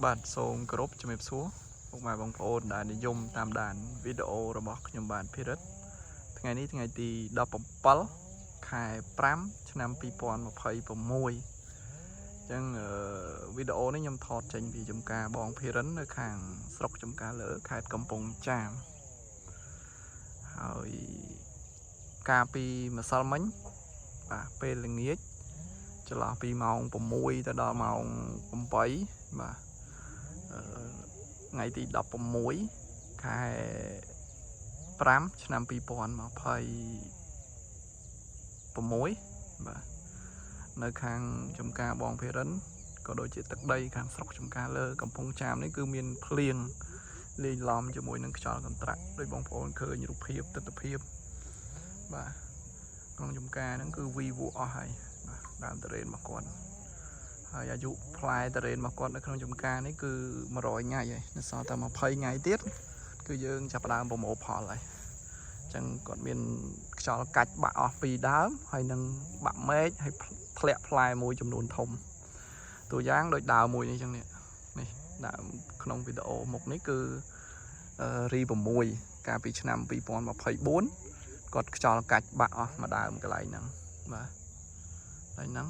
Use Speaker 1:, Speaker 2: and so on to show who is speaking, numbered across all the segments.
Speaker 1: បាទសូមគោរពជំរាបសួរពុកម៉ែបងប្អូនដែលនិយមតាមដានវីដេអូរបស់ខ្ញុំបាទភិរិទ្ធថ្ងៃនេះថ្ងៃទី17ខែ5ឆ្នាំ2026អញ្ចឹងវីដេអូនេះខ្ញុំថតចេញពីចំការបងភិរិននៅខាងស្រុកចំការលើខេត្តកំពង់ចាមហើយកាលពីម្សិលមិញបាទពេលល្ងាចចន្លោះពីម៉ោង6ទៅដល់ម៉ោង8បាទថ្ងៃទី16ខែ5ឆ្នាំ2026បាទនៅខាងចំការបងភិរិនក៏ដូចជាទឹកដីខាងស្រុកចំការលើកំពង់ចាមនេះគឺមានភ្លៀងលេងឡំជាមួយនឹងខ្យល់កន្ត្រាក់ដោយបងប្អូនឃើញរូបភាពទិដ្ឋភាពបាទក្នុងចំការហ្នឹងគឺវីវអស់ហើយបាទដើមតរ៉េនរបស់គាត់ហើយអាយុផ្លែតរ៉េនរបស់គាត់នៅក្នុងចំការនេះគឺ100ថ្ងៃហើយនៅសល់តែ20ថ្ងៃទៀតគឺយើងចាប់ផ្ដើមប្រមូលផលហើយអញ្ចឹងគាត់មានខ្យល់កាច់បាក់អស់2ដើមហើយនឹងបាក់មែកហើយធ្លាក់ផ្លែមួយចំនួនធំតួយ៉ាងដូចដើមមួយនេះអញ្ចឹងនេះដើមក្នុងវីដេអូមុខនេះគឺរី6កាលពីឆ្នាំ2024គាត់ខ្យល់កាច់បាក់អស់មួយដើមកន្លែងហ្នឹងបាទហើយហ្នឹង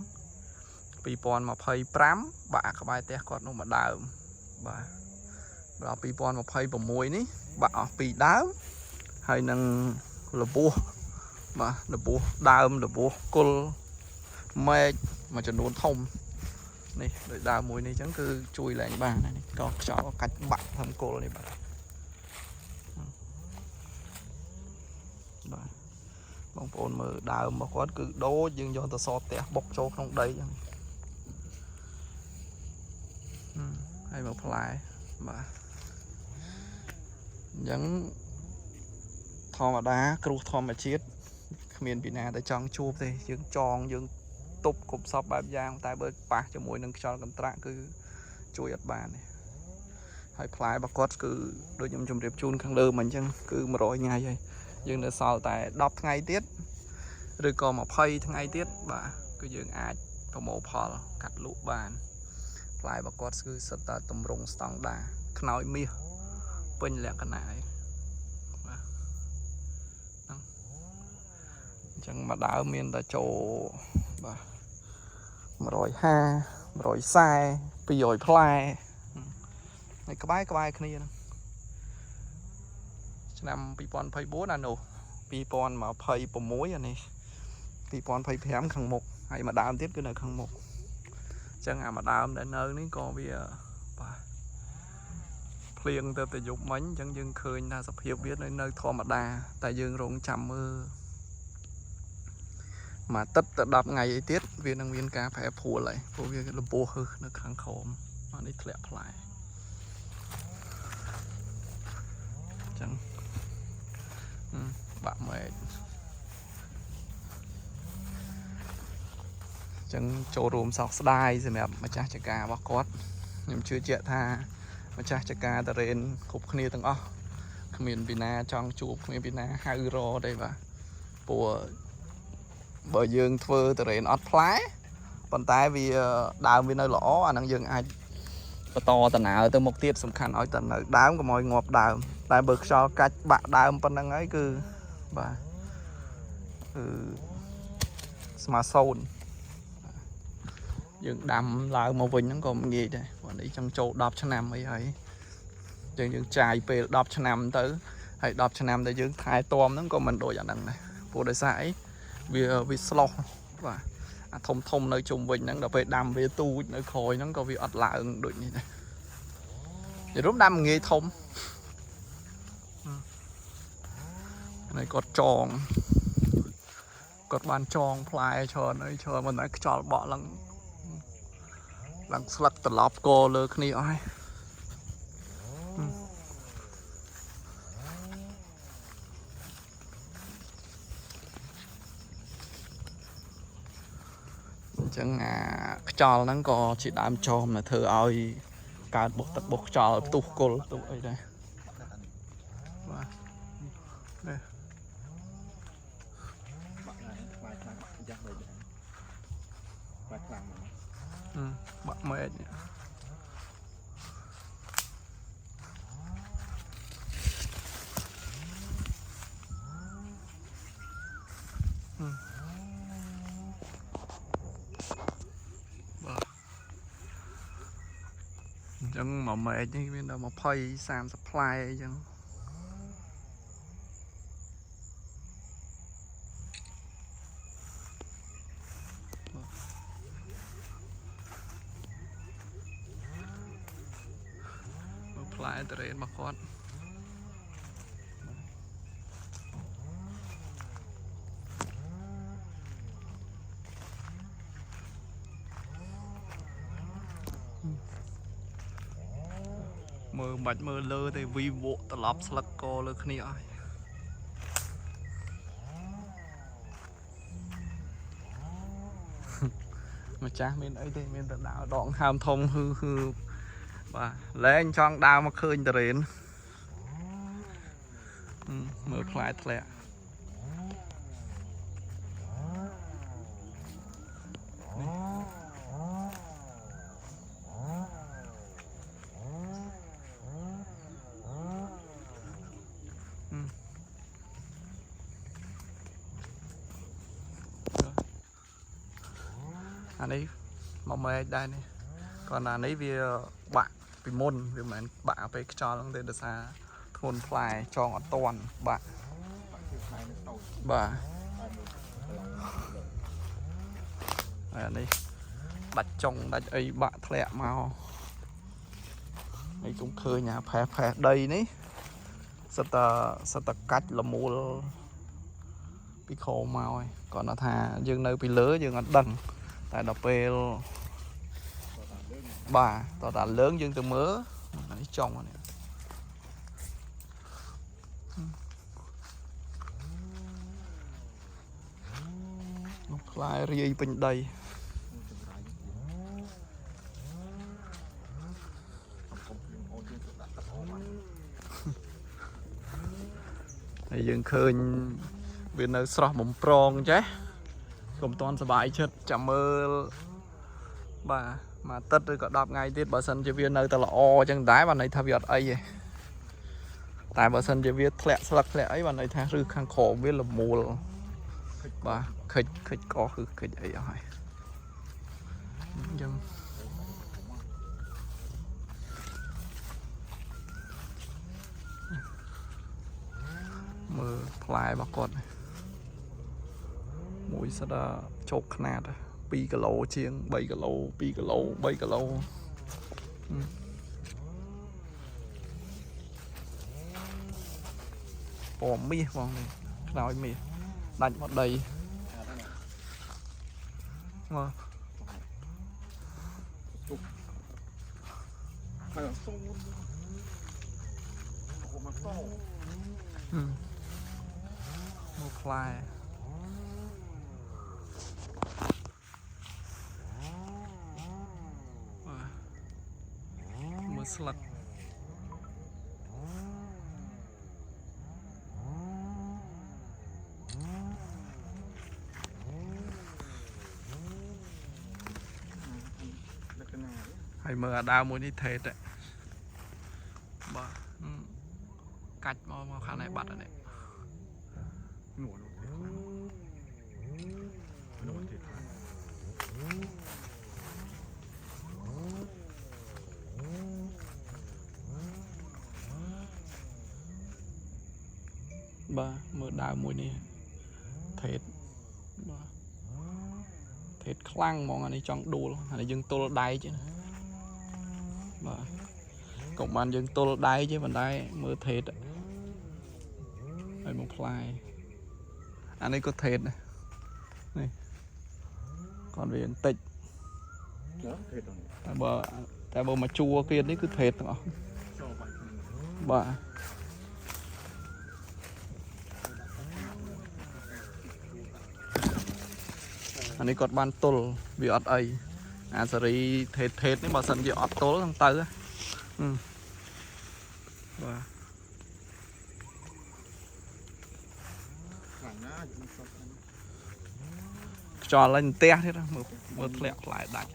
Speaker 1: 2025បាក់ក្បែរផ្ទះគាត់នោះមួយដើមបាទដល់2026នេះបាក់អស់2ដើមហើយនឹងលពោះបាទលពោះដើមលពោះគល់មែកមួយចំនួនធំនេះដោយដើមមួយនេះអញ្ចឹងគឺជួយឡើងបាននេះក៏ខ្យល់កាច់បាក់ធំគល់នេះបាទបងប្អូនមើលដើមរបស់គាត់គឺដូចយើងយកទៅសតផ្ទះបុកចូលក្នុងដីអញ្ចឹងហើយមកផ្លែបាទអញ្ចឹងធម្មតាគ្រោះធម្មជាតិគ្មានពីណាតែចង់ជួបទេយើងចងយើងទប់គប់សពបែបយ៉ាងតែបើប៉ះជាមួយនឹងខ្យល់កន្ត្រាក់គឺជួយអត់បានទេហើយផ្លែរបស់គាត់គឺដូចខ្ញុំជម្រាបជូនខាងលើមកអញ្ចឹងគឺ100ថ្ងៃហើយយើងនៅសល់តែ10ថ្ងៃទៀតឬក៏20ថ្ងៃទៀតបាទគឺយើងអាចប្រមូលផលកាត់លក់បានផ្លែរបស់គាត់គឺសិតតែតម្រង់ស្តង់ដារខ្នើយមាសពេញលក្ខណៈហើយបាទហ្នឹងអញ្ចឹងមួយដើមមានតែចូលបាទ150 140 200ផ្លែហើយក្បែរគ្នាហ្នឹងឆ្នាំ2024អានោះ2026អានេះ2025ខាងមុខហើយមួយដើមទៀតគឺនៅខាងមុខអញ្ចឹងអាមួយដើមដែលនៅនេះក៏វាបាទភ្លៀងទៅយប់មិញអញ្ចឹងយើងឃើញថាសភាពវានៅធម្មតាតែយើងរងចាំមើលមួយទឹកទៅ10ថ្ងៃអីទៀតវានឹងមានការប្រែប្រួលហើយព្រោះវាលំពោះហឹសនៅខាងក្រោមអានេះធ្លាក់ផ្លែអញ្ចឹងបាក់មែកអញ្ចឹងចូលរួមសោកស្ដាយសម្រាប់ម្ចាស់ចការរបស់គាត់ខ្ញុំជឿជាក់ថាម្ចាស់ចការតរ៉េនគ្រប់គ្នាទាំងអស់គ្មានពីណាចង់ជួបគ្មានពីណាហៅរទេបាទព្រោះបើយើងធ្វើតរ៉េនអត់ផ្លែប៉ុន្តែវាដើមវានៅល្អអាហ្នឹងយើងអាចបន្តដំណើរទៅមុខទៀតសំខាន់ឲ្យតែនៅដើមកុំឲ្យងាប់ដើមតែបើខ្យល់កាច់បាក់ដើមប៉ុណ្្នឹងហើយគឺបាទគឺស្មើ0យើងដាំឡើងមកវិញហ្នឹងក៏មិនងាយដែរព្រោះនេះចង់ចូល10ឆ្នាំអីហើយយើងចាយពេល10ឆ្នាំទៅហើយ10ឆ្នាំដែលយើងថែទាំហ្នឹងក៏មិនដូចអាហ្នឹងដែរព្រោះដោយសារអីវាស្លោះបាទអាធំនៅជុំវិញហ្នឹងដល់ពេលដាំវាទូចនៅក្រោយហ្នឹងក៏វាអត់ឡើងដូចនេះដែរនិយាយរួមដាំងាយធំនេះគាត់ចងគាត់បានចងផ្លែច្រើនហើយច្រើនមិនតែខ្យល់បក់ឡើងស្លឹកត្រឡប់កលើគ្នាអស់ហើយអញ្ចឹងអាខ្យល់ហ្នឹងក៏ជាដើមចោមដែលធ្វើឲ្យកើតបុកទឹកបុកខ្យល់ផ្ទុះគល់ផ្ទុះអីដែរបាទនេះបាក់មែក chẳng mà mệt như bên đâu mà phơi sam supply chẳng supply từ đây mà con mưa bạch mưa lơ thì vi bộ tập lọc sạc co lơ khní ai mà cha mình ấy thì mình tự đạo đoạn hàm thông hư và lấy anh chọn đào mà khơi từ đến mở lại thật lẹ anh ấy mà mày đây này còn là lấy vì bạn vì môn vì mình bạn phải cho nó đến được xa thôn phai cho ngọn toàn bạn bà này đặt trong đặt ấy bạn lẹ màu ấy cũng khơi nhà phè đây đấy sật cách là mua bị khô màu còn nó thà dương nơi bị lỡ dương ở đằng tại đập bê bà tao đã lớn dương từ mớ ấy trồng này lại riêng bên đây thì dương khơi bên nơi sọ mồm prong chứ cùng toàn sờ bài chết chậm mơ bà mà tất có đọc ngay tiết bà sân cho viên nơi ta là o chân đái bà này thay việc ấy vậy tại bà sân cho viên lẹ sạc lẹ ấy bà này thay rư khăn khổ biết là mùa bà khích có khích ấy rồi nhưng mưa lại bà con này mũi sẽ đã chốt nạt 2 kg chiên 7 kg 2 kg 7 kg bỏ mía vòng này nói mía đánh vào đây mà một fly một slug hay mưa đào muốn đi thề đấy bà cách mà khả này bắt ở đây bà mưa đào mùi này thệt bà thệt khăn mong anh ấy trong đu luôn anh ấy dừng tô đáy chứ bà cộng bạn dừng tô đáy chứ bạn đáy mưa thệt đây một fly anh ấy có thệt này này còn về tịch tại bờ mà chua kia đấy cứ thệt rồi bà anh ấy còn ban tol vì ọt ấy à sẽ đi thệt nếu mà sân vì ọt tol thằng tớ và cho lên te thế đó một lẹo lại đặt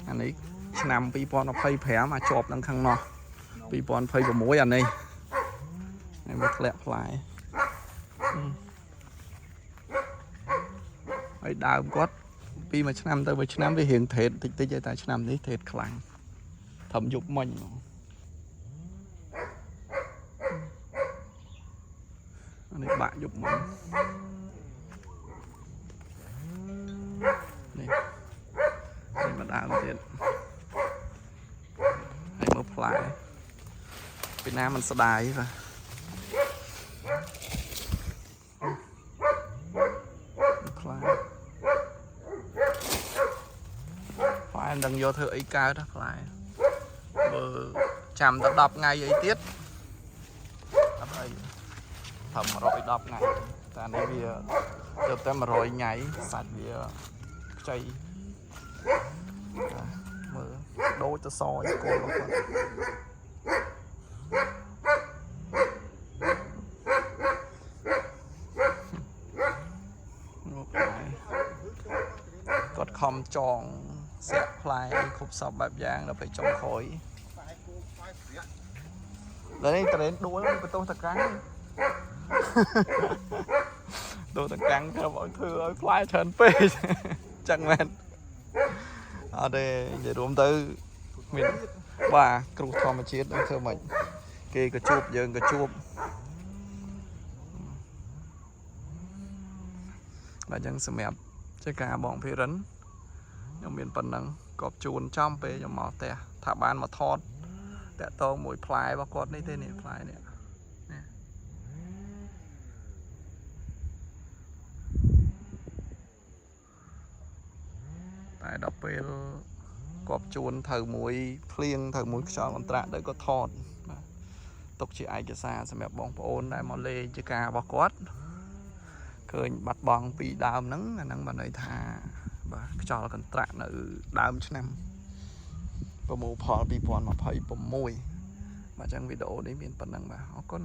Speaker 1: anh ấy nằm bị bọn nó phây phé mà chộp đang khăn nọ bị bọn phây của mối anh này một lẹo lại ហើយដើមគាត់ពីមួយឆ្នាំទៅមួយឆ្នាំវារៀងថេតតិចតិចតែឆ្នាំនេះថេតខ្លាំងធំយប់មិញនេះបាក់យប់មិញនេះមកដើមទៀតហើយមើលផ្លែពីណាมันស្ដាយបាទផ្លែមិនដឹងយកធ្វើអីកើតណាផ្លែបើចាំតែ10ថ្ងៃអីទៀតអត់អីធ្វើ110ថ្ងៃតែនេះវាយកតែ100ថ្ងៃសាច់វាខ្ចីមើលដូចទៅសអីគោលរបស់គាត់គាត់ខំចងសាក់ផ្លែគ្រប់សពបែបយ៉ាងដល់ពេលចុងក្រោយដល់នេះត្រេនដួលបន្ទោសតកាំងដូរតកាំងត្រូវឲ្យធ្វើឲ្យផ្លែច្រើនពេកចឹងមែនអត់ទេនិយាយរួមទៅមានបាទគ្រោះធម្មជាតិនឹងធ្វើម៉េចគេក៏ជួបយើងក៏ជួបបាទចឹងសម្រាប់ជាការបងភិរិនខ្ញុំមានប៉ុណ្ណឹងក៏ជួនចំពេលខ្ញុំមកផ្ទះថាបានមកថតតាក់តងមួយផ្លែរបស់គាត់នេះទេនេះផ្លែនេះតែដល់ពេលគាត់ជួនត្រូវមួយភ្លៀងត្រូវមួយខ្យល់អន្តរទៅក៏ថតបាទទុកជាឯកសារសម្រាប់បងប្អូនដែលមកលេងជាការរបស់គាត់ឃើញបាត់បង់ពីដើមហ្នឹងអាហ្នឹងបានន័យថាបាទខ្យល់កន្ត្រាក់នៅដើមឆ្នាំប្រមូលផល2026បាទអញ្ចឹងវីដេអូនេះមានប៉ុណ្ណឹងបាទអរគុណ